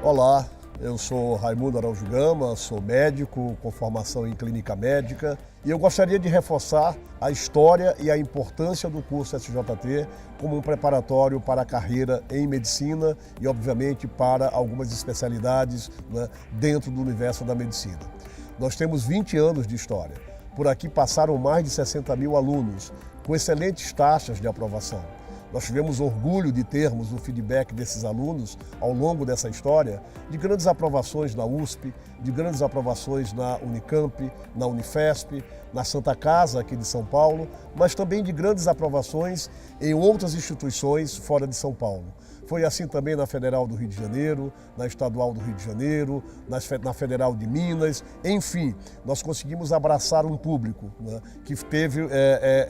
Olá, eu sou Raimundo Araújo Gama, sou médico com formação em clínica médica e eu gostaria de reforçar a história e a importância do curso SJT como um preparatório para a carreira em medicina e, obviamente, para algumas especialidades, né, dentro do universo da medicina. Nós temos 20 anos de história. Por aqui passaram mais de 60 mil alunos, com excelentes taxas de aprovação. Nós tivemos orgulho de termos o feedback desses alunos ao longo dessa história, de grandes aprovações na USP, de grandes aprovações na Unicamp, na Unifesp, na Santa Casa aqui de São Paulo, mas também de grandes aprovações em outras instituições fora de São Paulo. Foi assim também na Federal do Rio de Janeiro, na Estadual do Rio de Janeiro, na Federal de Minas, enfim, nós conseguimos abraçar um público, né, que teve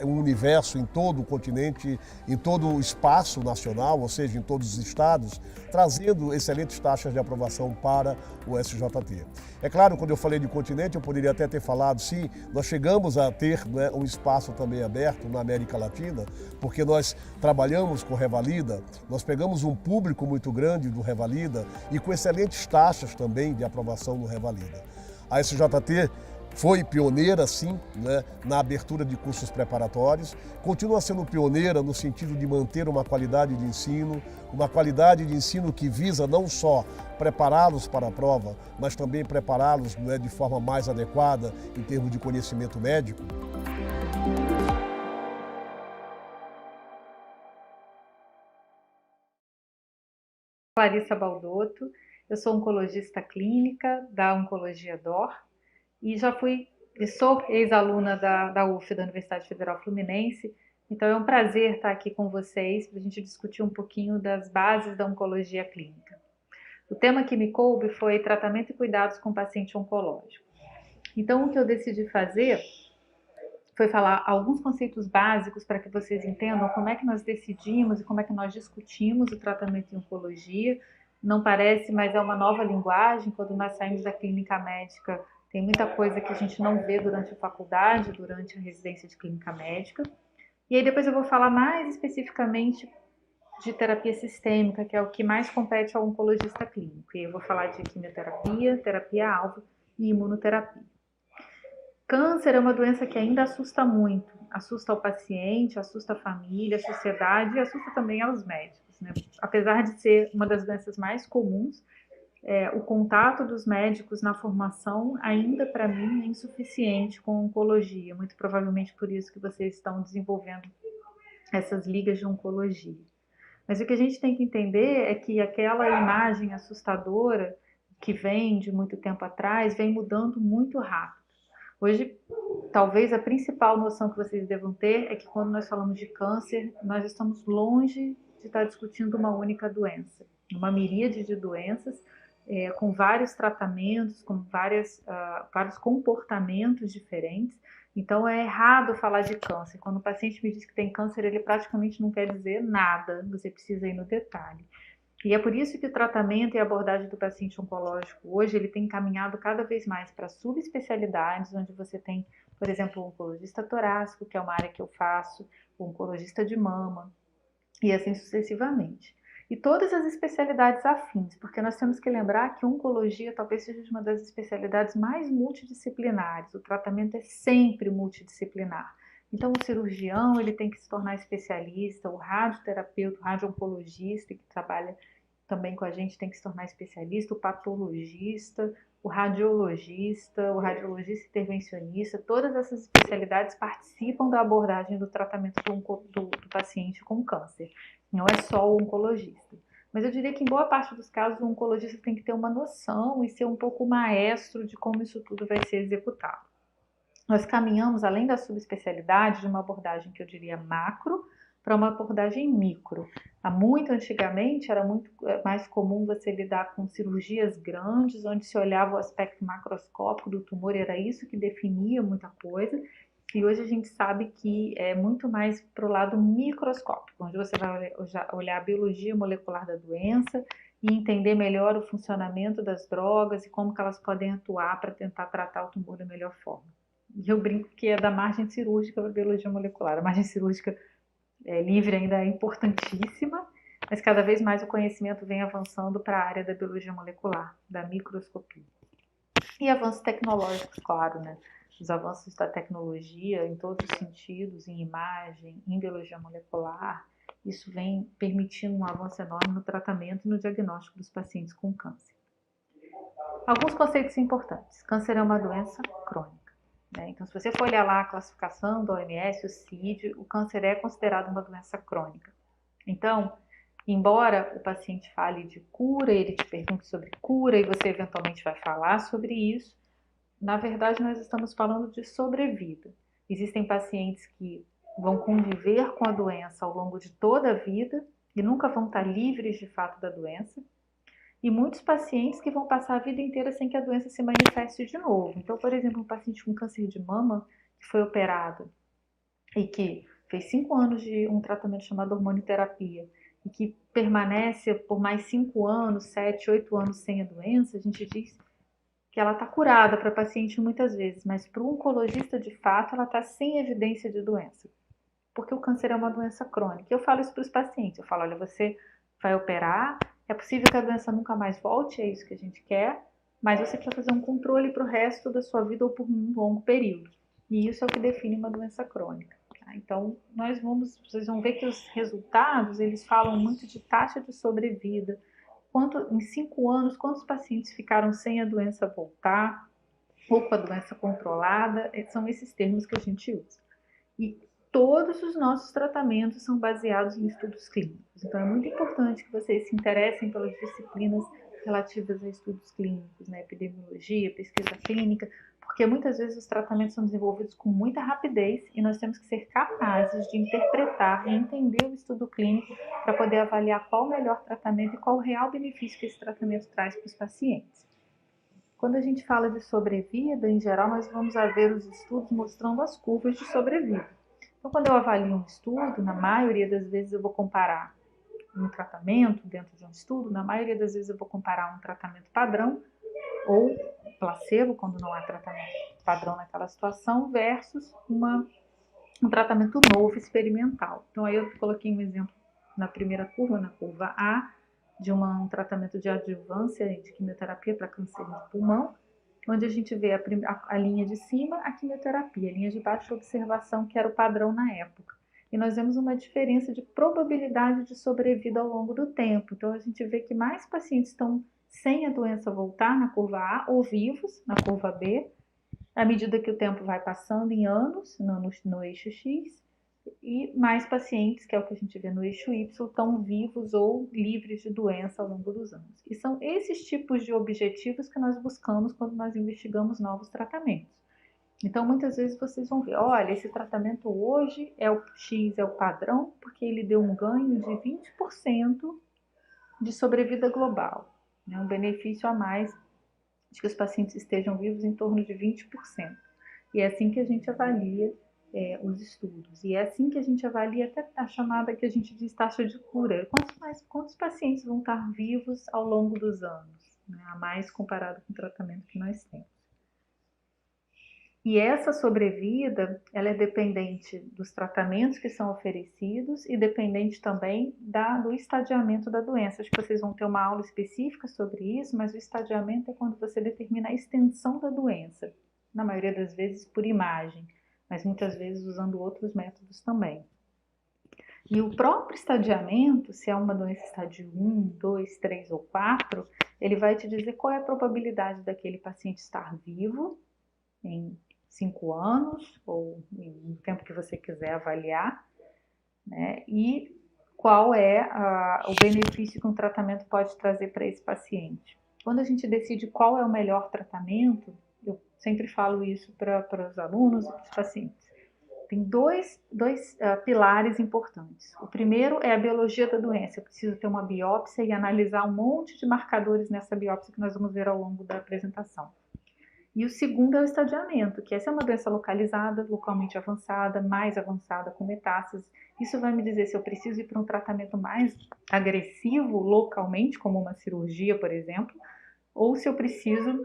um universo em todo o continente, em todo o espaço nacional, ou seja, em todos os estados, trazendo excelentes taxas de aprovação para o SJT. É claro, quando eu falei de continente, eu poderia até ter falado, sim, nós chegamos a ter, né, um espaço também aberto na América Latina, porque nós trabalhamos com Revalida, nós pegamos um público muito grande do Revalida e com excelentes taxas também de aprovação no Revalida. A SJT foi pioneira, sim, né, na abertura de cursos preparatórios, continua sendo pioneira no sentido de manter uma qualidade de ensino que visa não só prepará-los para a prova, mas também prepará-los, né, de forma mais adequada em termos de conhecimento médico. Clarissa Baldotto, eu sou oncologista clínica da Oncologia DOR e sou ex-aluna da UF, da Universidade Federal Fluminense, então é um prazer estar aqui com vocês para a gente discutir um pouquinho das bases da oncologia clínica. O tema que me coube foi tratamento e cuidados com paciente oncológico. Então o que eu decidi fazer foi falar alguns conceitos básicos para que vocês entendam como é que nós decidimos e como é que nós discutimos o tratamento em oncologia. Não parece, mas é uma nova linguagem. Quando nós saímos da clínica médica, tem muita coisa que a gente não vê durante a faculdade, durante a residência de clínica médica. E aí depois eu vou falar mais especificamente de terapia sistêmica, que é o que mais compete ao oncologista clínico. E eu vou falar de quimioterapia, terapia-alvo e imunoterapia. Câncer é uma doença que ainda assusta muito, assusta o paciente, assusta a família, a sociedade e assusta também aos médicos, né? Apesar de ser uma das doenças mais comuns, o contato dos médicos na formação ainda para mim é insuficiente com a oncologia, muito provavelmente por isso que vocês estão desenvolvendo essas ligas de oncologia. Mas o que a gente tem que entender é que aquela imagem assustadora que vem de muito tempo atrás vem mudando muito rápido. Hoje, talvez a principal noção que vocês devam ter é que quando nós falamos de câncer, nós estamos longe de estar discutindo uma única doença. Uma miríade de doenças, com vários tratamentos, com vários comportamentos diferentes. Então é errado falar de câncer. Quando o paciente me diz que tem câncer, ele praticamente não quer dizer nada, você precisa ir no detalhe. E é por isso que o tratamento e a abordagem do paciente oncológico hoje ele tem caminhado cada vez mais para subespecialidades, onde você tem, por exemplo, o oncologista torácico, que é uma área que eu faço, o oncologista de mama, e assim sucessivamente. E todas as especialidades afins, porque nós temos que lembrar que oncologia talvez seja uma das especialidades mais multidisciplinares, o tratamento é sempre multidisciplinar. Então o cirurgião ele tem que se tornar especialista, o radioterapeuta, o radio-oncologista que trabalha também com a gente tem que se tornar especialista, o patologista, o radiologista intervencionista, todas essas especialidades participam da abordagem do tratamento do paciente com câncer, não é só o oncologista. Mas eu diria que em boa parte dos casos o oncologista tem que ter uma noção e ser um pouco maestro de como isso tudo vai ser executado. Nós caminhamos, além da subespecialidade, de uma abordagem que eu diria macro, para uma abordagem micro. Muito antigamente era muito mais comum você lidar com cirurgias grandes, onde se olhava o aspecto macroscópico do tumor, era isso que definia muita coisa, e hoje a gente sabe que é muito mais para o lado microscópico, onde você vai olhar a biologia molecular da doença e entender melhor o funcionamento das drogas e como que elas podem atuar para tentar tratar o tumor da melhor forma. E eu brinco que é da margem cirúrgica para a biologia molecular. A margem cirúrgica livre ainda é importantíssima, mas cada vez mais o conhecimento vem avançando para a área da biologia molecular, da microscopia. E avanços tecnológicos, claro, né? Os avanços da tecnologia em todos os sentidos, em imagem, em biologia molecular, isso vem permitindo um avanço enorme no tratamento e no diagnóstico dos pacientes com câncer. Alguns conceitos importantes. Câncer é uma doença crônica, né? Então, se você for olhar lá a classificação da OMS, o CID, o câncer é considerado uma doença crônica. Então, embora o paciente fale de cura, ele te pergunte sobre cura e você eventualmente vai falar sobre isso, na verdade nós estamos falando de sobrevida. Existem pacientes que vão conviver com a doença ao longo de toda a vida e nunca vão estar livres de fato da doença. E muitos pacientes que vão passar a vida inteira sem que a doença se manifeste de novo. Então, por exemplo, um paciente com câncer de mama que foi operado e que fez 5 anos de um tratamento chamado hormonioterapia e que permanece por mais 5 anos, 7, 8 anos sem a doença, a gente diz que ela está curada para a paciente muitas vezes, mas para o oncologista, de fato, ela está sem evidência de doença, porque o câncer é uma doença crônica. Eu falo isso para os pacientes, eu falo, olha, você vai operar, é possível que a doença nunca mais volte, é isso que a gente quer, mas você precisa fazer um controle para o resto da sua vida ou por um longo período. E isso é o que define uma doença crônica. Então, vocês vão ver que os resultados, eles falam muito de taxa de sobrevida, em 5 anos, quantos pacientes ficaram sem a doença voltar, ou com a doença controlada, são esses termos que a gente usa. E todos os nossos tratamentos são baseados em estudos clínicos. Então, é muito importante que vocês se interessem pelas disciplinas relativas a estudos clínicos, né? Epidemiologia, pesquisa clínica, porque muitas vezes os tratamentos são desenvolvidos com muita rapidez e nós temos que ser capazes de interpretar e entender o estudo clínico para poder avaliar qual o melhor tratamento e qual o real benefício que esse tratamento traz para os pacientes. Quando a gente fala de sobrevida, em geral, nós vamos ver os estudos mostrando as curvas de sobrevida. Então, quando eu avalio um estudo, na maioria das vezes eu vou comparar um tratamento dentro de um estudo, na maioria das vezes eu vou comparar um tratamento padrão ou placebo, quando não há tratamento padrão naquela situação, versus um tratamento novo experimental. Então, aí eu coloquei um exemplo na primeira curva, na curva A, de um tratamento de adjuvância de quimioterapia para câncer de pulmão, onde a gente vê a linha de cima, a quimioterapia, a linha de baixo, a observação, que era o padrão na época. E nós vemos uma diferença de probabilidade de sobrevida ao longo do tempo. Então, a gente vê que mais pacientes estão sem a doença voltar na curva A ou vivos na curva B, à medida que o tempo vai passando em anos no eixo X, e mais pacientes, que é o que a gente vê no eixo Y, estão vivos ou livres de doença ao longo dos anos. E são esses tipos de objetivos que nós buscamos quando nós investigamos novos tratamentos. Então, muitas vezes vocês vão ver, olha, esse tratamento hoje é o X, é o padrão, porque ele deu um ganho de 20% de sobrevida global, né? Um benefício a mais de que os pacientes estejam vivos em torno de 20%. E é assim que a gente avalia os estudos. E é assim que a gente avalia até a chamada que a gente diz taxa de cura. Quantos pacientes vão estar vivos ao longo dos anos, né? A mais comparado com o tratamento que nós temos. E essa sobrevida, ela é dependente dos tratamentos que são oferecidos e dependente também do estadiamento da doença. Acho que vocês vão ter uma aula específica sobre isso, mas o estadiamento é quando você determina a extensão da doença, na maioria das vezes por imagem, mas muitas vezes usando outros métodos também. E o próprio estadiamento, se é uma doença estádio 1, 2, 3 ou 4, ele vai te dizer qual é a probabilidade daquele paciente estar vivo em 5 anos, ou em tempo que você quiser avaliar, né? E qual é o benefício que um tratamento pode trazer para esse paciente. Quando a gente decide qual é o melhor tratamento, eu sempre falo isso para os alunos e para os pacientes. Tem dois pilares importantes. O primeiro é a biologia da doença. Eu preciso ter uma biópsia e analisar um monte de marcadores nessa biópsia que nós vamos ver ao longo da apresentação. E o segundo é o estadiamento, que essa é uma doença localizada, localmente avançada, mais avançada, com metástases. Isso vai me dizer se eu preciso ir para um tratamento mais agressivo localmente, como uma cirurgia, por exemplo, ou se eu preciso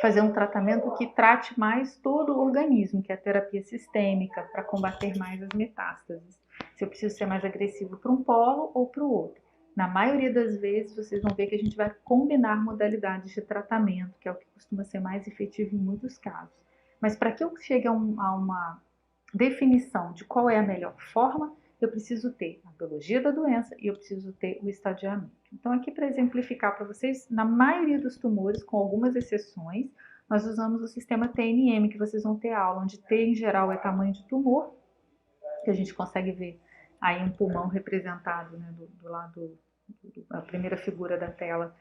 fazer um tratamento que trate mais todo o organismo, que é a terapia sistêmica, para combater mais as metástases. Se eu preciso ser mais agressivo para um polo ou para o outro. Na maioria das vezes, vocês vão ver que a gente vai combinar modalidades de tratamento, que é o que costuma ser mais efetivo em muitos casos. Mas para que eu chegue a uma definição de qual é a melhor forma, eu preciso ter a biologia da doença e eu preciso ter o estadiamento. Então, aqui para exemplificar para vocês, na maioria dos tumores, com algumas exceções, nós usamos o sistema TNM, que vocês vão ter aula, onde T em geral é tamanho de tumor, que a gente consegue ver aí um pulmão representado, né, do lado, a primeira figura da tela,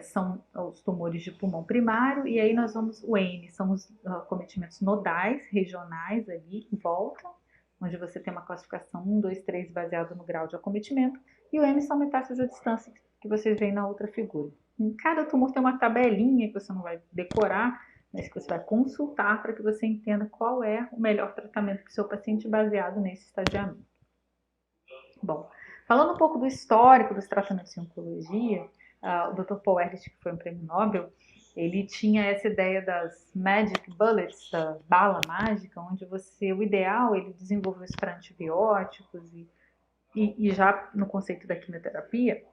são os tumores de pulmão primário, e aí nós vamos, o N são os acometimentos nodais, regionais ali em volta, onde você tem uma classificação 1, 2, 3 baseado no grau de acometimento, e o M são metástases à distância, que vocês veem na outra figura. Em cada tumor tem uma tabelinha que você não vai decorar, mas que você vai consultar para que você entenda qual é o melhor tratamento para o seu paciente baseado nesse estadiamento. Bom, falando um pouco do histórico dos tratamentos em oncologia, o Dr. Paul Ehrlich, que foi um prêmio Nobel, ele tinha essa ideia das magic bullets, da bala mágica, onde o ideal, ele desenvolveu isso para antibióticos e já no conceito da quimioterapia,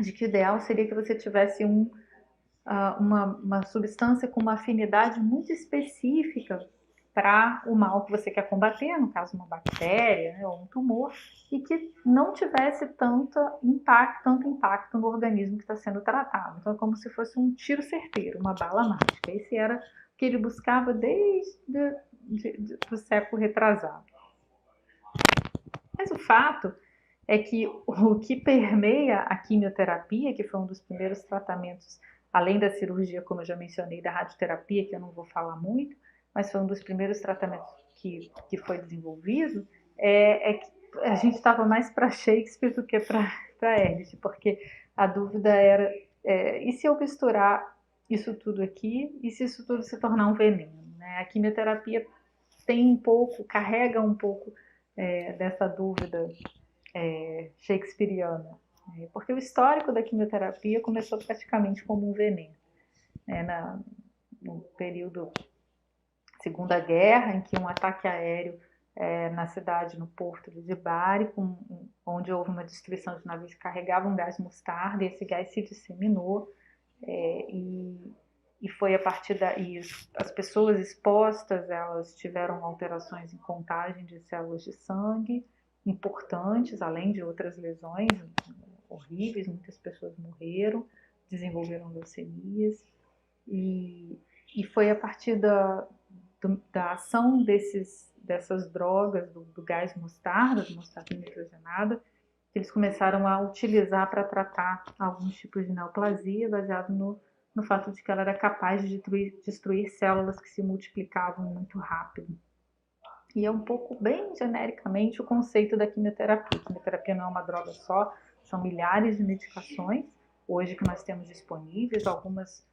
de que o ideal seria que você tivesse uma substância com uma afinidade muito específica para o mal que você quer combater, no caso uma bactéria, né, ou um tumor, e que não tivesse tanto impacto no organismo que está sendo tratado. Então é como se fosse um tiro certeiro, uma bala mágica. Esse era o que ele buscava desde o século retrasado. Mas o fato é que o que permeia a quimioterapia, que foi um dos primeiros tratamentos, além da cirurgia, como eu já mencionei, da radioterapia, que eu não vou falar muito, mas foi um dos primeiros tratamentos que foi desenvolvido, é que a gente estava mais para Shakespeare do que para Ehrlich, porque a dúvida era, e se eu misturar isso tudo aqui, e se isso tudo se tornar um veneno? Né? A quimioterapia carrega um pouco dessa dúvida shakespeariana, porque o histórico da quimioterapia começou praticamente como um veneno, no período Segunda Guerra, em que um ataque aéreo na cidade, no porto de Bari, onde houve uma destruição de navios que carregavam gás mostarda, e esse gás se disseminou, e foi a partir daí, as pessoas expostas, elas tiveram alterações em contagem de células de sangue importantes, além de outras lesões horríveis, muitas pessoas morreram, desenvolveram leucemias, e foi a partir da ação dessas drogas, do gás mostarda, do mostarda nitrogenada, que eles começaram a utilizar para tratar alguns tipos de neoplasia, baseado no fato de que ela era capaz de destruir células que se multiplicavam muito rápido. E é um pouco, bem genericamente, o conceito da quimioterapia. A quimioterapia não é uma droga só, são milhares de medicações, hoje, que nós temos disponíveis, algumas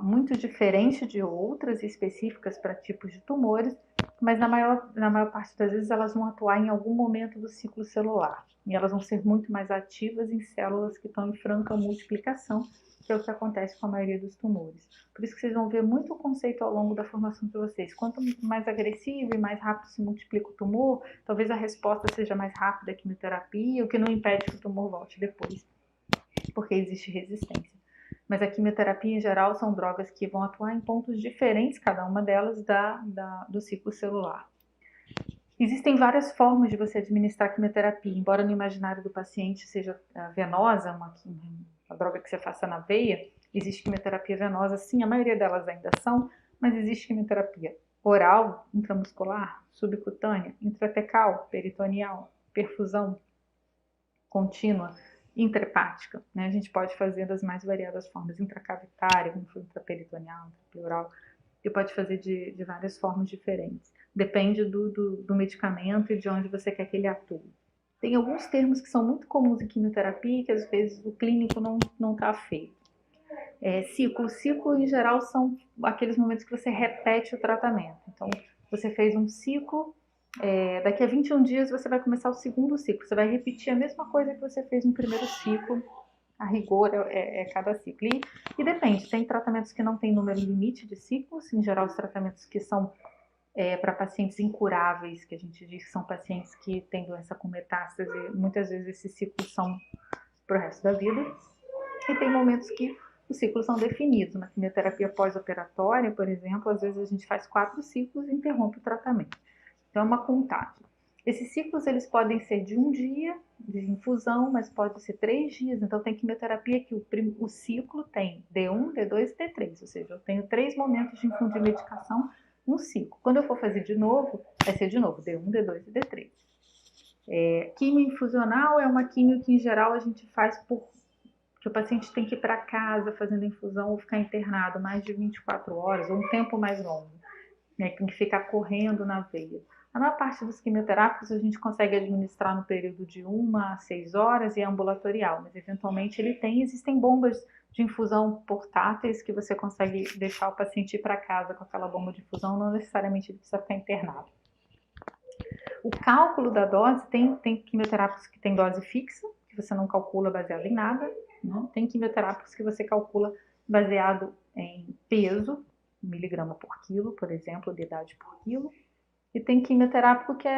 muito diferentes de outras, específicas para tipos de tumores, mas na maior parte das vezes elas vão atuar em algum momento do ciclo celular. E elas vão ser muito mais ativas em células que estão em franca multiplicação, que é o que acontece com a maioria dos tumores. Por isso que vocês vão ver muito o conceito ao longo da formação de vocês. Quanto mais agressivo e mais rápido se multiplica o tumor, talvez a resposta seja mais rápida à quimioterapia, o que não impede que o tumor volte depois, porque existe resistência. Mas a quimioterapia, em geral, são drogas que vão atuar em pontos diferentes, cada uma delas, do ciclo celular. Existem várias formas de você administrar quimioterapia, embora no imaginário do paciente seja venosa, uma droga que você faça na veia, existe quimioterapia venosa, sim, a maioria delas ainda são, mas existe quimioterapia oral, intramuscular, subcutânea, intratecal, peritoneal, perfusão contínua, intrahepática, né? A gente pode fazer das mais variadas formas, intracavitária, intraperitoneal, intrapleural, e pode fazer de várias formas diferentes. Depende do medicamento e de onde você quer que ele atue. Tem alguns termos que são muito comuns em quimioterapia que às vezes o clínico não está feito. Ciclo em geral são aqueles momentos que você repete o tratamento. Então, você fez um ciclo, daqui a 21 dias você vai começar o segundo ciclo. Você vai repetir a mesma coisa que você fez no primeiro ciclo. A rigor é cada ciclo. E depende, tem tratamentos que não tem número limite de ciclos. Em geral, os tratamentos que são para pacientes incuráveis, que a gente diz que são pacientes que têm doença com metástase, muitas vezes esses ciclos são para o resto da vida. E tem momentos que os ciclos são definidos. Na quimioterapia pós-operatória, por exemplo, às vezes a gente faz 4 ciclos e interrompe o tratamento. Então é uma contagem. Esses ciclos eles podem ser de um dia de infusão, mas pode ser 3 dias. Então tem quimioterapia que o ciclo tem D1, D2 e D3, ou seja, eu tenho 3 momentos de infundir medicação no ciclo. Quando eu for fazer de novo, vai ser de novo D1, D2 e D3. Quimio infusional é uma quimio que em geral a gente faz que o paciente tem que ir para casa fazendo infusão ou ficar internado mais de 24 horas ou um tempo mais longo, né? Tem que ficar correndo na veia. A maior parte dos quimioterápicos a gente consegue administrar no período de 1 a 6 horas e é ambulatorial, mas eventualmente existem bombas de infusão portáteis que você consegue deixar o paciente ir para casa com aquela bomba de infusão, não necessariamente ele precisa ficar internado. O cálculo da dose, tem quimioterápicos que tem dose fixa, que você não calcula baseado em nada, né? Tem quimioterápicos que você calcula baseado em peso, miligrama por quilo, por exemplo, unidade por quilo. E tem quimioterápico que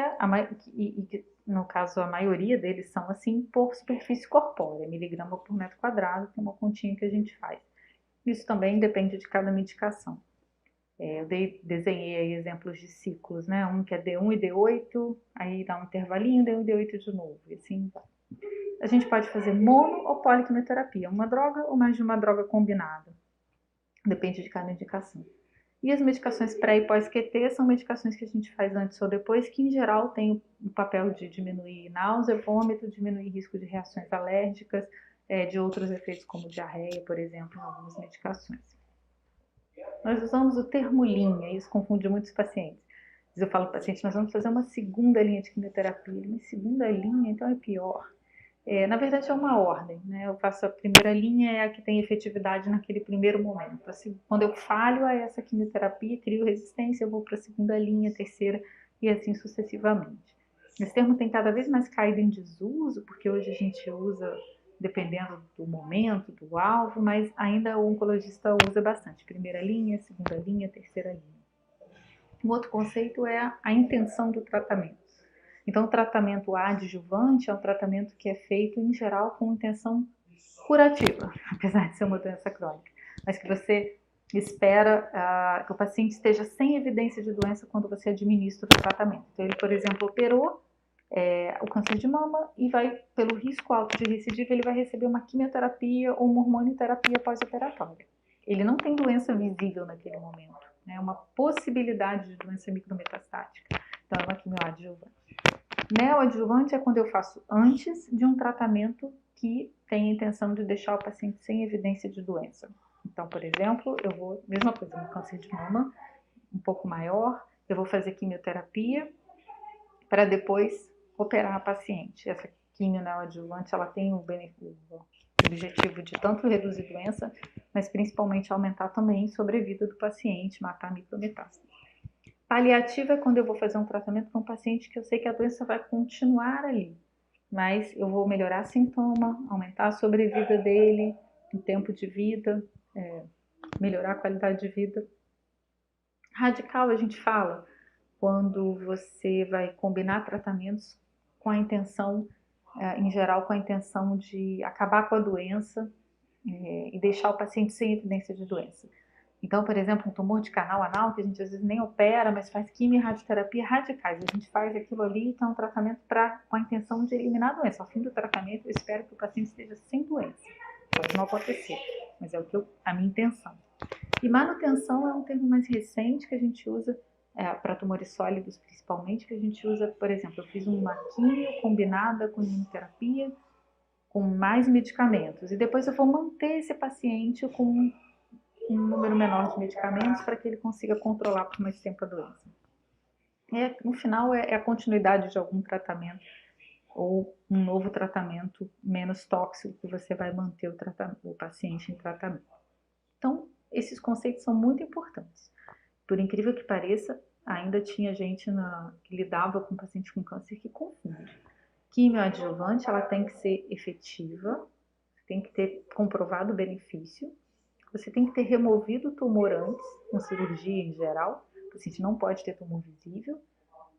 no caso a maioria deles são assim por superfície corpórea, miligrama por metro quadrado, tem uma continha que a gente faz. Isso também depende de cada medicação. Eu desenhei aí exemplos de ciclos, né? Um que é D1 e D8, aí dá um intervalinho, D1 e D8 de novo, e assim vai. A gente pode fazer mono ou poliquimioterapia, uma droga ou mais de uma droga combinada. Depende de cada indicação. E as medicações pré e pós-QT são medicações que a gente faz antes ou depois, que em geral tem o papel de diminuir náusea, vômito, diminuir risco de reações alérgicas, de outros efeitos como diarreia, por exemplo, em algumas medicações. Nós usamos o termo linha, e isso confunde muitos pacientes. Eu falo para o paciente, nós vamos fazer uma segunda linha de quimioterapia. Mas segunda linha, então é pior. Na verdade, é uma ordem, né? Eu faço a primeira linha, é a que tem efetividade naquele primeiro momento. Assim, quando eu falho a essa quimioterapia, crio resistência, eu vou para a segunda linha, terceira e assim sucessivamente. Esse termo tem cada vez mais caído em desuso, porque hoje a gente usa dependendo do momento, do alvo, mas ainda o oncologista usa bastante. Primeira linha, segunda linha, terceira linha. Um outro conceito é a intenção do tratamento. Então, o tratamento adjuvante é um tratamento que é feito, em geral, com intenção curativa, apesar de ser uma doença crônica, mas que você espera que o paciente esteja sem evidência de doença quando você administra o tratamento. Então, ele, por exemplo, operou o câncer de mama e vai, pelo risco alto de recidiva, ele vai receber uma quimioterapia ou uma hormonioterapia pós-operatória. Ele não tem doença visível naquele momento, né? Uma possibilidade de doença micrometastática. Então, é uma quimioadjuvante. Neoadjuvante é quando eu faço antes de um tratamento que tem a intenção de deixar o paciente sem evidência de doença. Então, por exemplo, eu vou, mesma coisa, no câncer de mama, um pouco maior, eu vou fazer quimioterapia para depois operar a paciente. Essa quimio neoadjuvante, ela tem o objetivo de tanto reduzir doença, mas principalmente aumentar também a sobrevida do paciente, matar a micrometástase. Paliativa é quando eu vou fazer um tratamento com um paciente que eu sei que a doença vai continuar ali, mas eu vou melhorar sintoma, aumentar a sobrevida dele, o tempo de vida, melhorar a qualidade de vida. Radical a gente fala quando você vai combinar tratamentos com a intenção, em geral, com a intenção de acabar com a doença e deixar o paciente sem evidência de doença. Então, por exemplo, um tumor de canal anal, que a gente às vezes nem opera, mas faz quimio e radioterapia radicais. A gente faz aquilo ali, então, um tratamento com a intenção de eliminar a doença. Ao fim do tratamento, eu espero que o paciente esteja sem doença. Pode não acontecer, mas é a minha intenção. E manutenção é um termo mais recente que a gente usa para tumores sólidos, principalmente, que a gente usa, por exemplo, eu fiz uma quimio combinada com imunoterapia, com mais medicamentos, e depois eu vou manter esse paciente com um número menor de medicamentos para que ele consiga controlar por mais tempo a doença. No final, é a continuidade de algum tratamento ou um novo tratamento menos tóxico que você vai manter o paciente em tratamento. Então, esses conceitos são muito importantes. Por incrível que pareça, ainda tinha gente que lidava com paciente com câncer que confunde. Quimioadjuvante, ela tem que ser efetiva, tem que ter comprovado o benefício, você tem que ter removido o tumor antes, com cirurgia em geral, paciente não pode ter tumor visível.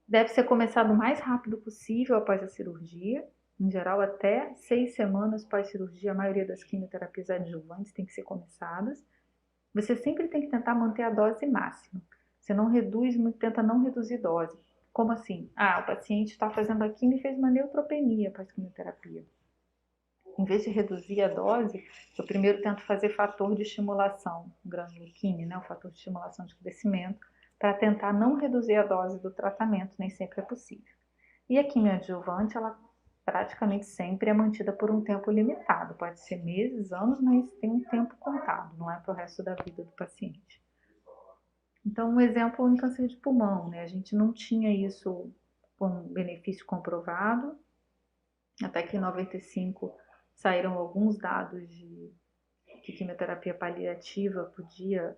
Deve ser começado o mais rápido possível após a cirurgia, em geral até 6 semanas pós-cirurgia, a maioria das quimioterapias adjuvantes tem que ser começadas. Você sempre tem que tentar manter a dose máxima. Você não reduz, tenta não reduzir dose. Como assim? O paciente está fazendo a quimio e fez uma neutropenia pós-quimioterapia. Em vez de reduzir a dose, eu primeiro tento fazer fator de estimulação, granuloquine, né, o fator de estimulação de crescimento, para tentar não reduzir a dose do tratamento, nem sempre é possível. E a quimioadjuvante, ela praticamente sempre é mantida por um tempo limitado, pode ser meses, anos, mas tem um tempo contado, não é para o resto da vida do paciente. Então, um exemplo em câncer de pulmão, né, a gente não tinha isso com benefício comprovado, até que em 95 saíram alguns dados de que quimioterapia paliativa podia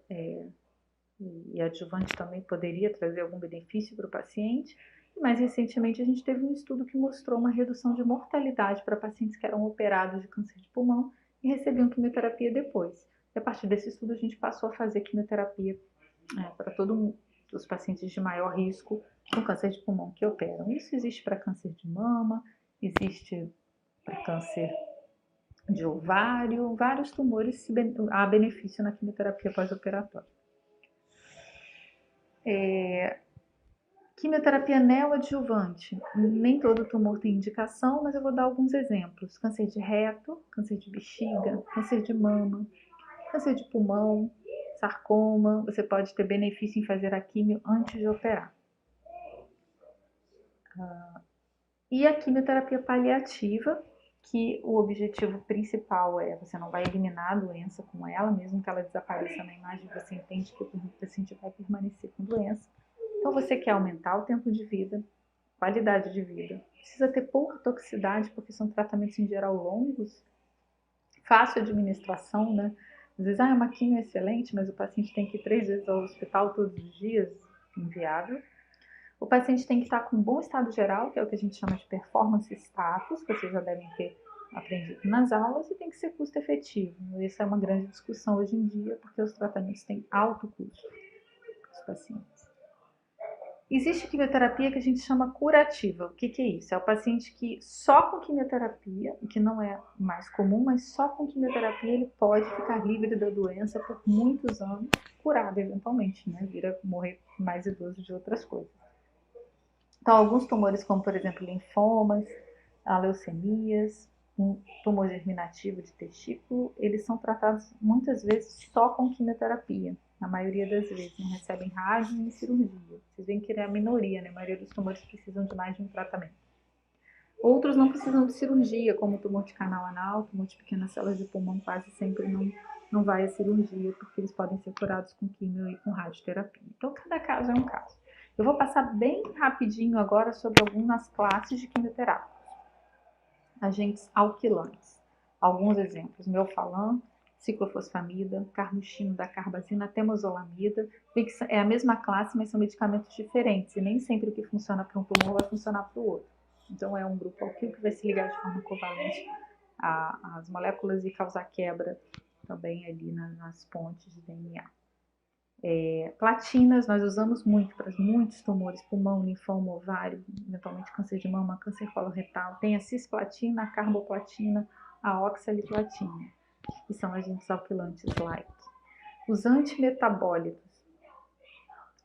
e adjuvante também poderia trazer algum benefício para o paciente. E mais recentemente a gente teve um estudo que mostrou uma redução de mortalidade para pacientes que eram operados de câncer de pulmão e recebiam quimioterapia depois. E a partir desse estudo a gente passou a fazer quimioterapia para todos os pacientes de maior risco com câncer de pulmão que operam. Isso existe para câncer de mama, existe para câncer de ovário, vários tumores há benefício na quimioterapia pós-operatória. Quimioterapia neoadjuvante. Nem todo tumor tem indicação, mas eu vou dar alguns exemplos. Câncer de reto, câncer de bexiga, câncer de mama, câncer de pulmão, sarcoma. Você pode ter benefício em fazer a quimio antes de operar. E a quimioterapia paliativa, que o objetivo principal é você não vai eliminar a doença com ela, mesmo que ela desapareça na imagem, você entende que o paciente vai permanecer com doença. Então você quer aumentar o tempo de vida, qualidade de vida, precisa ter pouca toxicidade, porque são tratamentos em geral longos, fácil administração, né? Às vezes, uma quimio é excelente, mas o paciente tem que ir 3 vezes ao hospital todos os dias, inviável. O paciente tem que estar com um bom estado geral, que é o que a gente chama de performance status, que vocês já devem ter aprendido nas aulas, e tem que ser custo efetivo. Essa é uma grande discussão hoje em dia, porque os tratamentos têm alto custo para os pacientes. Existe quimioterapia que a gente chama curativa. O que é isso? É o paciente que só com quimioterapia, o que não é mais comum, mas só com quimioterapia ele pode ficar livre da doença por muitos anos, curado eventualmente, né? Vira morrer mais idoso de outras coisas. Então, alguns tumores, como por exemplo linfomas, leucemias, um tumor germinativo de testículo, eles são tratados muitas vezes só com quimioterapia. Na maioria das vezes, não recebem rádio nem cirurgia. Vocês veem que é a minoria, né? A maioria dos tumores precisam de mais de um tratamento. Outros não precisam de cirurgia, como o tumor de canal anal, tumor de pequenas células de pulmão, quase sempre não vai à cirurgia, porque eles podem ser curados com quimio e com radioterapia. Então, cada caso é um caso. Eu vou passar bem rapidinho agora sobre algumas classes de quimioterápicos. Agentes alquilantes. Alguns exemplos: melphalan, ciclofosfamida, carmoxino da carbazina, temozolomida. É a mesma classe, mas são medicamentos diferentes. E nem sempre o que funciona para um tumor vai funcionar para o outro. Então é um grupo alquilo que vai se ligar de forma covalente às moléculas e causar quebra também ali nas pontes de DNA. Platinas nós usamos muito para muitos tumores, pulmão, linfoma, ovário, eventualmente câncer de mama, câncer coloretal. Tem a cisplatina, a carboplatina, a oxaliplatina, que são agentes alquilantes like. Os antimetabólitos,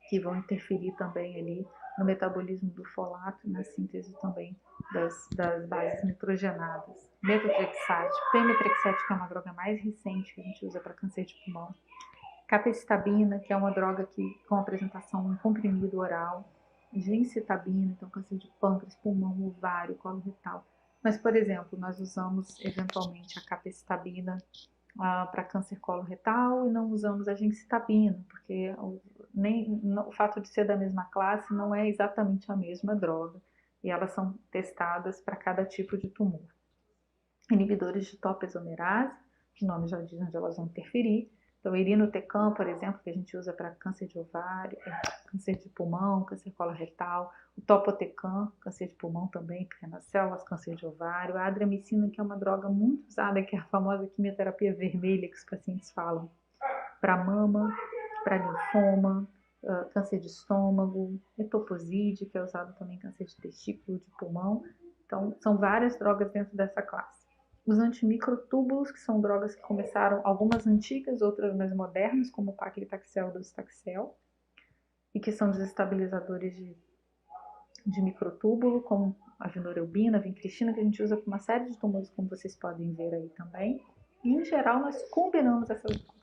que vão interferir também ali no metabolismo do folato, na síntese também das bases nitrogenadas. Metotrexate, pemetrexate, que é uma droga mais recente que a gente usa para câncer de pulmão. Capecitabina, que é uma droga que com apresentação em comprimido oral. Gencitabina, então câncer de pâncreas, pulmão, ovário, colo retal. Mas, por exemplo, nós usamos eventualmente a capecitabina para câncer coloretal e não usamos a gencitabina, porque o fato de ser da mesma classe não é exatamente a mesma droga e elas são testadas para cada tipo de tumor. Inibidores de topoisomerase, o nome já diz onde elas vão interferir. Então, irinotecan, por exemplo, que a gente usa para câncer de ovário, câncer de pulmão, câncer coloretal. O topotecan, câncer de pulmão também, pequenas células, câncer de ovário. A adriamicina, que é uma droga muito usada, que é a famosa quimioterapia vermelha que os pacientes falam, para mama, para linfoma, câncer de estômago, etoposide, que é usado também em câncer de testículo, de pulmão. Então, são várias drogas dentro dessa classe. Os antimicrotúbulos, que são drogas que começaram, algumas antigas, outras mais modernas, como o paclitaxel e docetaxel, e que são desestabilizadores de microtúbulo, como a vinorelbina, a vincristina, que a gente usa para uma série de tumores, como vocês podem ver aí também. E, em geral, nós combinamos essas drogas.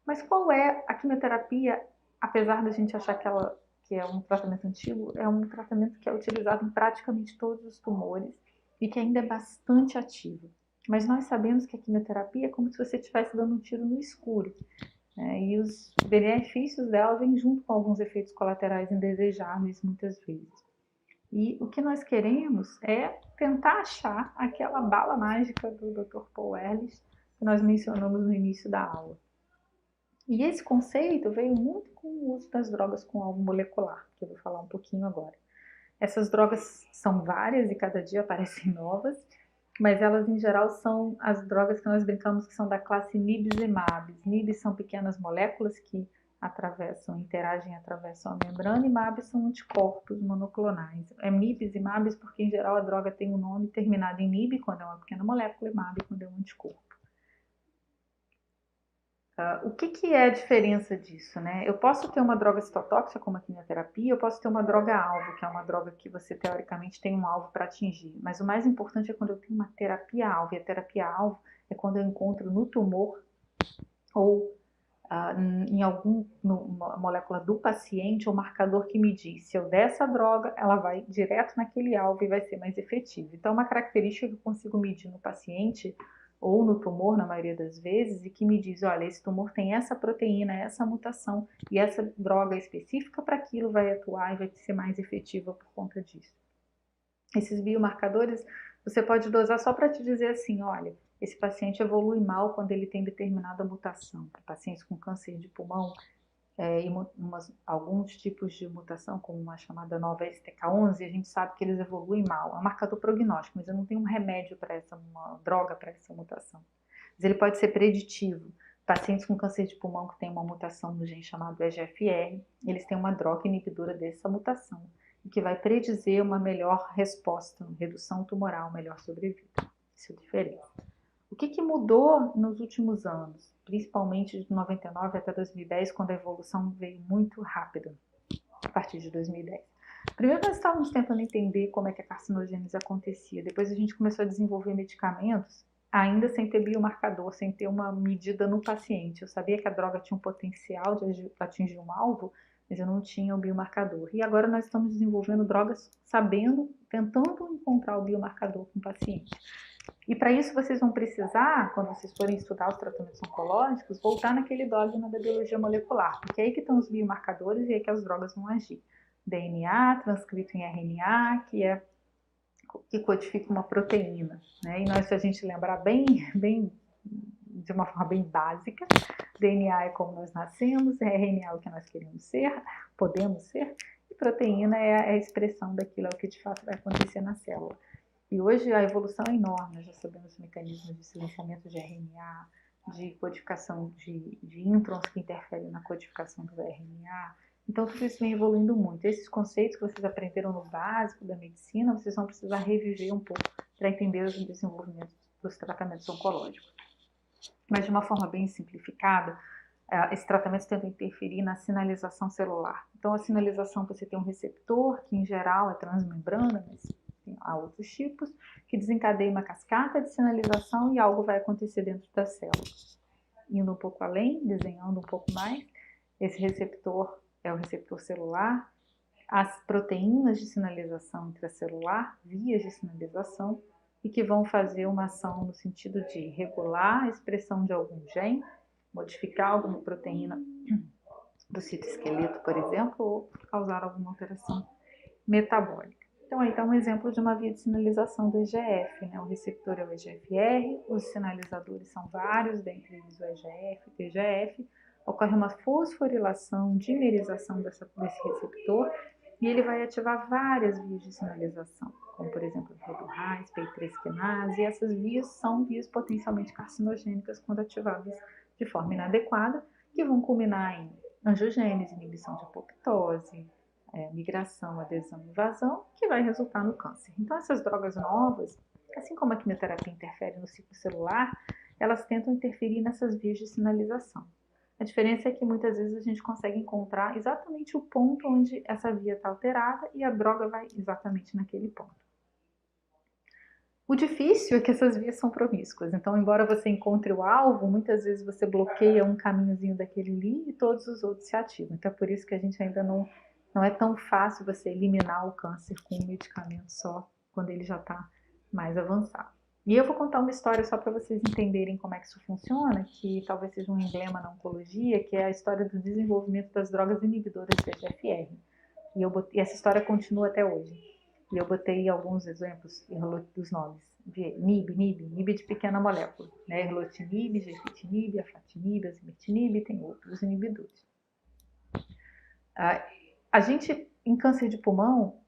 Mas qual é a quimioterapia, apesar da gente achar que é um tratamento antigo, é um tratamento que é utilizado em praticamente todos os tumores e que ainda é bastante ativo. Mas nós sabemos que a quimioterapia é como se você estivesse dando um tiro no escuro, né? E os benefícios dela vêm junto com alguns efeitos colaterais indesejáveis, muitas vezes. E o que nós queremos é tentar achar aquela bala mágica do Dr. Paul Ehrlich que nós mencionamos no início da aula. E esse conceito veio muito com o uso das drogas com alvo molecular, que eu vou falar um pouquinho agora. Essas drogas são várias e cada dia aparecem novas, mas elas em geral são as drogas que nós brincamos que são da classe NIBs e MABs. NIBs são pequenas moléculas que interagem e atravessam a membrana, e MABs são anticorpos monoclonais. É NIBs e MABs porque em geral a droga tem um nome terminado em NIB quando é uma pequena molécula e MAB quando é um anticorpo. O que é a diferença disso, né? Eu posso ter uma droga citotóxica, como a quimioterapia, eu posso ter uma droga-alvo, que é uma droga que você, teoricamente, tem um alvo para atingir. Mas o mais importante é quando eu tenho uma terapia-alvo. E a terapia-alvo é quando eu encontro no tumor ou em alguma molécula do paciente, o marcador que me diz, se eu der essa droga, ela vai direto naquele alvo e vai ser mais efetiva. Então, uma característica que eu consigo medir no paciente ou no tumor, na maioria das vezes, e que me diz, olha, esse tumor tem essa proteína, essa mutação, e essa droga específica para aquilo vai atuar e vai ser mais efetiva por conta disso. Esses biomarcadores, você pode dosar só para te dizer assim, olha, esse paciente evolui mal quando ele tem determinada mutação. Pacientes com câncer de pulmão, e alguns tipos de mutação, como uma chamada nova STK11, a gente sabe que eles evoluem mal. É um marcador prognóstico, mas eu não tenho um remédio para uma droga para essa mutação. Mas ele pode ser preditivo. Pacientes com câncer de pulmão que têm uma mutação no gene chamado EGFR, eles têm uma droga inibidora dessa mutação, e que vai predizer uma melhor resposta, uma redução tumoral, melhor sobrevida. Isso é diferente. O que mudou nos últimos anos, principalmente de 99 até 2010, quando a evolução veio muito rápida, a partir de 2010? Primeiro nós estávamos tentando entender como é que a carcinogênese acontecia, depois a gente começou a desenvolver medicamentos, ainda sem ter biomarcador, sem ter uma medida no paciente. Eu sabia que a droga tinha um potencial de atingir um alvo, mas eu não tinha o biomarcador. E agora nós estamos desenvolvendo drogas tentando encontrar o biomarcador com o paciente. E para isso vocês vão precisar, quando vocês forem estudar os tratamentos oncológicos, voltar naquele dogma da biologia molecular, porque é aí que estão os biomarcadores e é aí que as drogas vão agir. DNA, transcrito em RNA, que codifica uma proteína, né? E nós, se a gente lembrar de uma forma bem básica, DNA é como nós nascemos, RNA é o que nós queremos ser, podemos ser, e proteína é a expressão daquilo, é o que de fato vai acontecer na célula. E hoje a evolução é enorme, já sabemos os mecanismos de silenciamento de RNA, de codificação de introns que interferem na codificação do RNA. Então tudo isso vem evoluindo muito. Esses conceitos que vocês aprenderam no básico da medicina, vocês vão precisar reviver um pouco para entender o desenvolvimento dos tratamentos oncológicos. Mas de uma forma bem simplificada, esses tratamentos tentam interferir na sinalização celular. Então a sinalização, você tem um receptor, que em geral é transmembrana, mas há outros tipos, que desencadeia uma cascata de sinalização e algo vai acontecer dentro das células. Indo um pouco além, desenhando um pouco mais, esse receptor é o receptor celular, as proteínas de sinalização intracelular, vias de sinalização, e que vão fazer uma ação no sentido de regular a expressão de algum gene, modificar alguma proteína do citoesqueleto, por exemplo, ou causar alguma alteração metabólica. Então, aí está um exemplo de uma via de sinalização do EGF, né? O receptor é o EGFR, os sinalizadores são vários, dentre eles o EGF e o TGF. Ocorre uma fosforilação, dimerização desse receptor, e ele vai ativar várias vias de sinalização, como por exemplo a PI3, PI3 quinase, e essas vias são vias potencialmente carcinogênicas quando ativadas de forma inadequada, que vão culminar em angiogênese, inibição de apoptose, migração, adesão e invasão, que vai resultar no câncer. Então, essas drogas novas, assim como a quimioterapia interfere no ciclo celular, elas tentam interferir nessas vias de sinalização. A diferença é que muitas vezes a gente consegue encontrar exatamente o ponto onde essa via está alterada e a droga vai exatamente naquele ponto. O difícil é que essas vias são promíscuas, então embora você encontre o alvo, muitas vezes você bloqueia um caminhozinho daquele ali e todos os outros se ativam. Então é por isso que a gente ainda não é tão fácil você eliminar o câncer com um medicamento só, quando ele já está mais avançado. E eu vou contar uma história só para vocês entenderem como é que isso funciona, que talvez seja um emblema na oncologia, que é a história do desenvolvimento das drogas inibidoras de EGFR. E essa história continua até hoje. E eu botei alguns exemplos dos nomes. NIB de pequena molécula. Né? Erlotinib, gefitinib, afatinib, azimertinib, tem outros inibidores. A gente, em câncer de pulmão,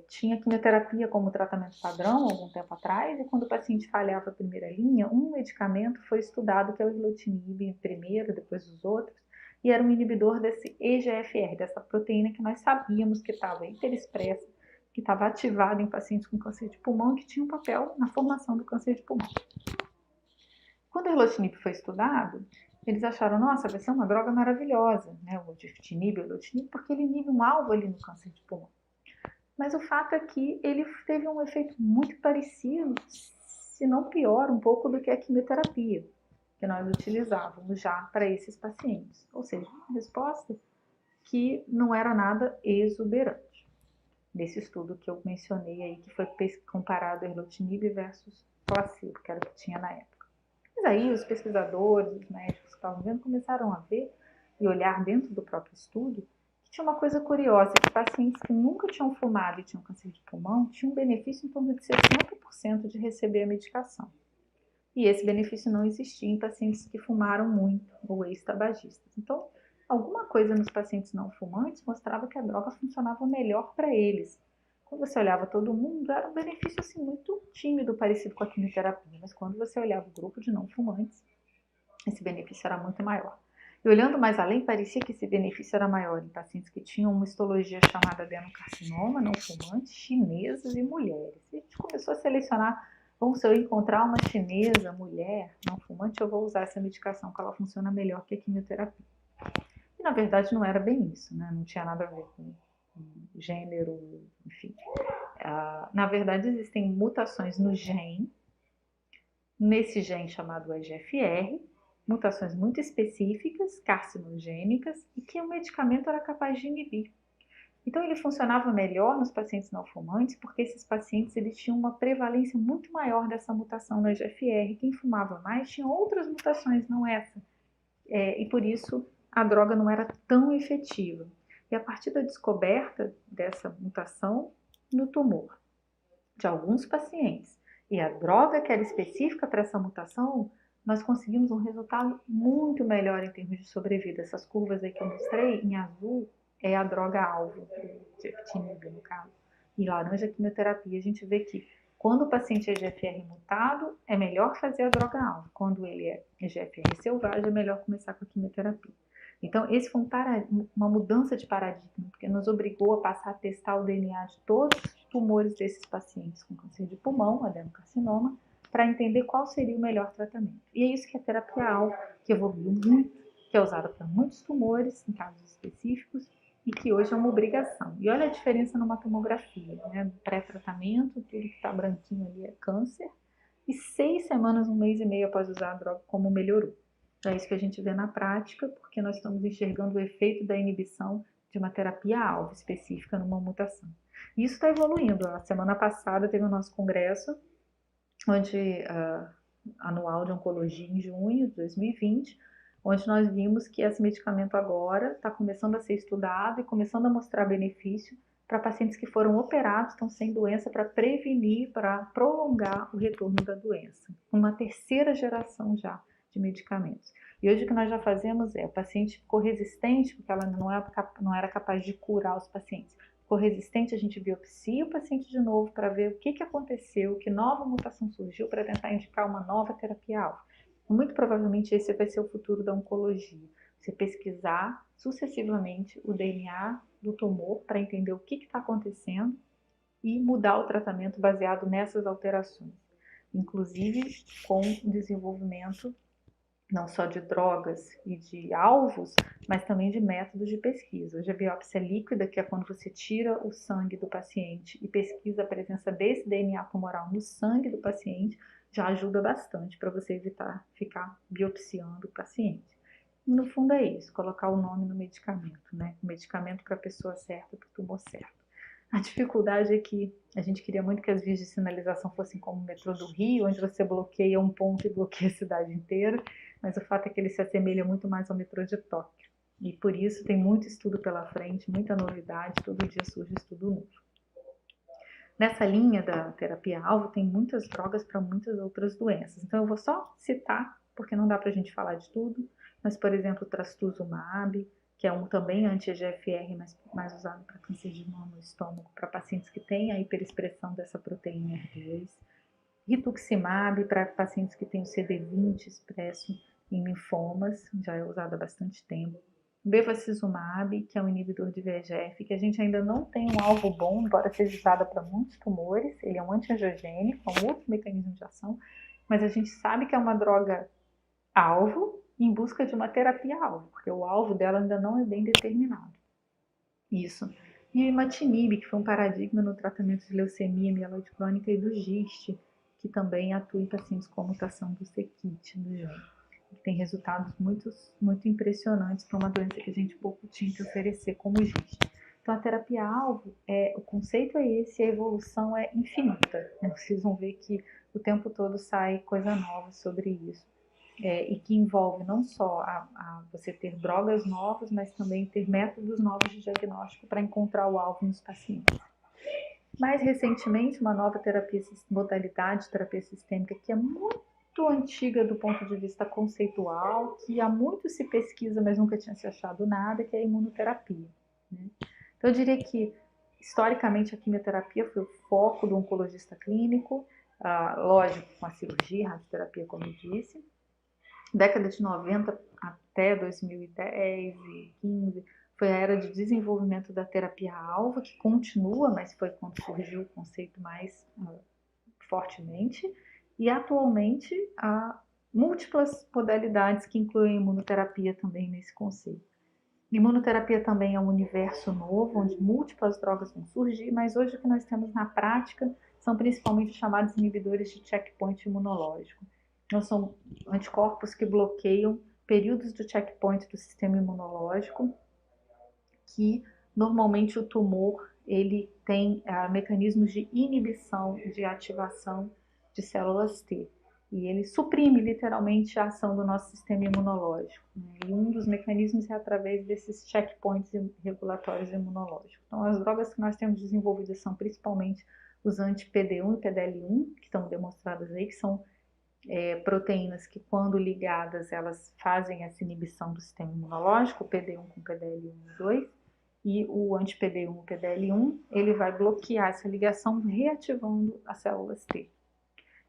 tinha quimioterapia como tratamento padrão algum tempo atrás, e quando o paciente falhava a primeira linha, um medicamento foi estudado, que é o erlotinib primeiro, depois os outros, e era um inibidor desse EGFR, dessa proteína que nós sabíamos que estava hiperexpressa, que estava ativado em pacientes com câncer de pulmão, que tinha um papel na formação do câncer de pulmão. Quando o erlotinib foi estudado, eles acharam, nossa, vai ser uma droga maravilhosa, né? O gefitinib, o erlotinib, porque ele inibe um alvo ali no câncer de pulmão. Mas o fato é que ele teve um efeito muito parecido, se não pior, um pouco do que a quimioterapia que nós utilizávamos já para esses pacientes. Ou seja, uma resposta que não era nada exuberante. Desse estudo que eu mencionei aí, que foi comparado erlotinib versus placebo, que era o que tinha na época. Mas aí os pesquisadores, os médicos que estavam vendo, começaram a ver e olhar dentro do próprio estudo que tinha uma coisa curiosa, que pacientes que nunca tinham fumado e tinham câncer de pulmão tinham um benefício em torno de 60% de receber a medicação. E esse benefício não existia em pacientes que fumaram muito ou ex-tabagistas. Então, alguma coisa nos pacientes não fumantes mostrava que a droga funcionava melhor para eles. Quando você olhava todo mundo, era um benefício assim, muito tímido, parecido com a quimioterapia, mas quando você olhava o grupo de não fumantes, esse benefício era muito maior. E olhando mais além, parecia que esse benefício era maior em pacientes que tinham uma histologia chamada adenocarcinoma, não fumantes, chinesas e mulheres. E a gente começou a selecionar, se eu encontrar uma chinesa, mulher, não fumante, eu vou usar essa medicação, que ela funciona melhor que a quimioterapia. E na verdade não era bem isso, né? Não tinha nada a ver com gênero, enfim. Na verdade existem mutações no gene, nesse gene chamado EGFR, mutações muito específicas, carcinogênicas, e que o medicamento era capaz de inibir. Então ele funcionava melhor nos pacientes não fumantes, porque esses pacientes eles tinham uma prevalência muito maior dessa mutação no EGFR. Quem fumava mais tinha outras mutações, não essa. E por isso a droga não era tão efetiva. E a partir da descoberta dessa mutação no tumor de alguns pacientes, e a droga que era específica para essa mutação, nós conseguimos um resultado muito melhor em termos de sobrevida. Essas curvas aí que eu mostrei, em azul, é a droga-alvo, o gefitinib no caso. Em laranja, a quimioterapia. A gente vê que quando o paciente é EGFR mutado, é melhor fazer a droga-alvo. Quando ele é EGFR selvagem, é melhor começar com a quimioterapia. Então, esse foi uma mudança de paradigma, porque nos obrigou a passar a testar o DNA de todos os tumores desses pacientes com câncer de pulmão, adenocarcinoma, para entender qual seria o melhor tratamento. E é isso que a terapia-alvo, que evoluiu muito, que é usada para muitos tumores, em casos específicos, e que hoje é uma obrigação. E olha a diferença numa tomografia, né? Pré-tratamento, tudo que está branquinho ali é câncer, e 6 semanas, 1 mês e meio após usar a droga, como melhorou. É isso que a gente vê na prática, porque nós estamos enxergando o efeito da inibição de uma terapia-alvo específica numa mutação. E isso está evoluindo. A semana passada teve o nosso congresso, anual de oncologia em junho de 2020, onde nós vimos que esse medicamento agora está começando a ser estudado e começando a mostrar benefício para pacientes que foram operados, estão sem doença, para prevenir, para prolongar o retorno da doença. Uma terceira geração já de medicamentos. E hoje o que nós já fazemos o paciente ficou resistente, porque ela não era capaz de curar os pacientes. Ficou resistente, a gente biopsia o paciente de novo para ver o que aconteceu, que nova mutação surgiu para tentar indicar uma nova terapia-alvo. Muito provavelmente esse vai ser o futuro da oncologia. Você pesquisar sucessivamente o DNA do tumor para entender o que está acontecendo e mudar o tratamento baseado nessas alterações, inclusive com o desenvolvimento não só de drogas e de alvos, mas também de métodos de pesquisa. Hoje a biópsia líquida, que é quando você tira o sangue do paciente e pesquisa a presença desse DNA tumoral no sangue do paciente, já ajuda bastante para você evitar ficar biopsiando o paciente. E no fundo é isso, colocar o nome no medicamento, né? O medicamento para a pessoa certa, para o tumor certo. A dificuldade é que a gente queria muito que as vias de sinalização fossem como o metrô do Rio, onde você bloqueia um ponto e bloqueia a cidade inteira, mas o fato é que ele se assemelha muito mais ao metrô de Tóquio. E por isso tem muito estudo pela frente, muita novidade, todo dia surge estudo novo. Nessa linha da terapia-alvo tem muitas drogas para muitas outras doenças, então eu vou só citar, porque não dá para a gente falar de tudo, mas por exemplo o trastuzumab, que é um também anti-EGFR, mas mais usado para câncer de mama no estômago, para pacientes que têm a hiperexpressão dessa proteína R2. Rituximab, para pacientes que têm o CD20 expresso em linfomas, já é usado há bastante tempo. Bevacizumab, que é um inibidor de VEGF, que a gente ainda não tem um alvo bom, embora seja usado para muitos tumores. Ele é um antiangiogênico, é um outro mecanismo de ação, mas a gente sabe que é uma droga alvo em busca de uma terapia-alvo, porque o alvo dela ainda não é bem determinado. Isso. E o imatinib, que foi um paradigma no tratamento de leucemia mieloide crônica e do GIST, que também atua em pacientes com mutação do c-KIT no gene. Tem resultados muito impressionantes para uma doença que a gente pouco tinha que oferecer, como o GIST. Então, a terapia-alvo, o conceito é esse, a evolução é infinita. Vocês vão ver que o tempo todo sai coisa nova sobre isso. E que envolve não só você ter drogas novas, mas também ter métodos novos de diagnóstico para encontrar o alvo nos pacientes. Mais recentemente, uma nova modalidade de terapia sistêmica que é muito antiga do ponto de vista conceitual, que há muito se pesquisa, mas nunca tinha se achado nada, que é a imunoterapia. Né? Então, eu diria que, historicamente, a quimioterapia foi o foco do oncologista clínico, lógico, com a cirurgia, a radioterapia, como eu disse. Década de 90 até 2010 e 15 foi a era de desenvolvimento da terapia-alvo, que continua, mas foi quando surgiu o conceito mais fortemente. E atualmente há múltiplas modalidades que incluem imunoterapia também nesse conceito. Imunoterapia também é um universo novo, onde múltiplas drogas vão surgir, mas hoje o que nós temos na prática são principalmente chamados inibidores de checkpoint imunológico. Então, são anticorpos que bloqueiam períodos do checkpoint do sistema imunológico, que normalmente o tumor ele tem mecanismos de inibição de ativação de células T. E ele suprime literalmente a ação do nosso sistema imunológico. Né? E um dos mecanismos é através desses checkpoints regulatórios imunológicos. Então, as drogas que nós temos desenvolvidas são principalmente os anti-PD1 e PDL1, que estão demonstradas aí, que são proteínas que, quando ligadas, elas fazem essa inibição do sistema imunológico, o PD1 com PDL1 e 2, e o anti-PD1 e PDL1, ele vai bloquear essa ligação, reativando as células T.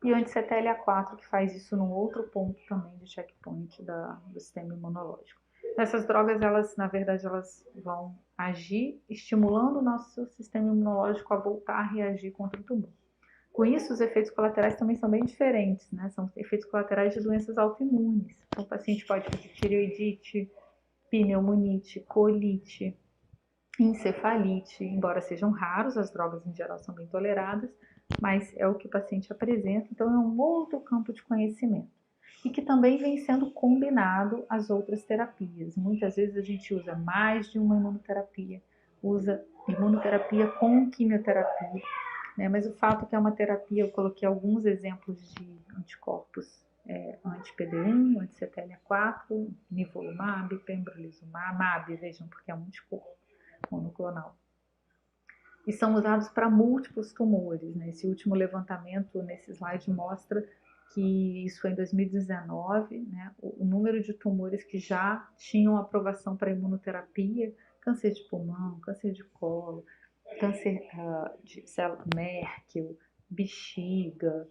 E o anti-CTLA4, que faz isso num outro ponto também de checkpoint do sistema imunológico. Essas drogas, na verdade, elas vão agir estimulando o nosso sistema imunológico a voltar a reagir contra o tumor. Com isso, os efeitos colaterais também são bem diferentes, né? São efeitos colaterais de doenças autoimunes. Então, o paciente pode ter tireoidite, pneumonite, colite, encefalite, embora sejam raros, as drogas em geral são bem toleradas, mas é o que o paciente apresenta, então é um outro campo de conhecimento. E que também vem sendo combinado às outras terapias. Muitas vezes a gente usa mais de uma imunoterapia, usa imunoterapia com quimioterapia, né? Mas o fato é que é uma terapia, eu coloquei alguns exemplos de anticorpos anti-PD1, anti-CTLA4, nivolumab, pembrolizumab, vejam, porque é um anticorpo monoclonal. E são usados para múltiplos tumores. Né? Esse último levantamento nesse slide mostra que isso foi em 2019, né? O número de tumores que já tinham aprovação para imunoterapia, câncer de pulmão, câncer de colo, câncer de célula Merkel, bexiga,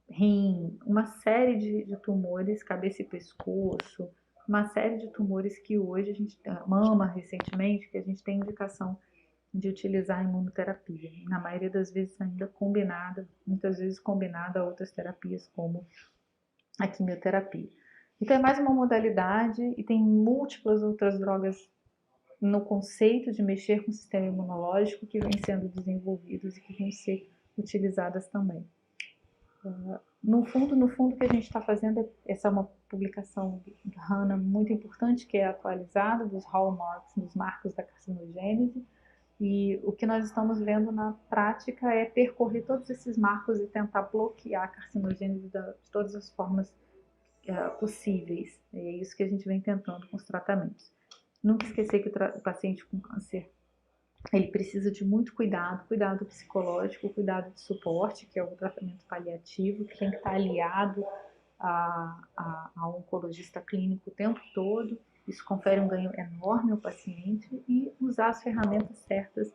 rim, uma série de tumores, cabeça e pescoço, uma série de tumores que hoje a gente, mama recentemente, que a gente tem indicação de utilizar a imunoterapia. Na maioria das vezes ainda combinada, muitas vezes combinada a outras terapias como a quimioterapia. Então é mais uma modalidade e tem múltiplas outras drogas no conceito de mexer com o sistema imunológico que vêm sendo desenvolvidos e que vão ser utilizadas também. No fundo, o que a gente está fazendo, essa é uma publicação da Hannah muito importante, que é atualizada dos hallmarks, dos marcos da carcinogênese, e o que nós estamos vendo na prática é percorrer todos esses marcos e tentar bloquear a carcinogênese de todas as formas possíveis. É isso que a gente vem tentando com os tratamentos. Nunca esquecer que o paciente com câncer ele precisa de muito cuidado, cuidado psicológico, cuidado de suporte, que é o tratamento paliativo, que tem que estar aliado a oncologista clínico o tempo todo. Isso confere um ganho enorme ao paciente e usar as ferramentas certas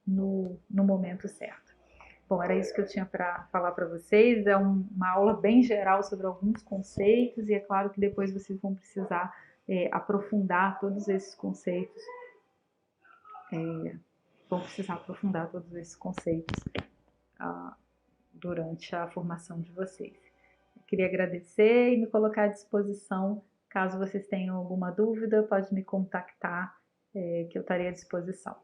no momento certo. Bom, era isso que eu tinha para falar para vocês. É uma aula bem geral sobre alguns conceitos e é claro que depois vocês vão precisar aprofundar todos esses conceitos durante a formação de vocês. Eu queria agradecer e me colocar à disposição. Caso vocês tenham alguma dúvida, pode me contactar, que eu estarei à disposição.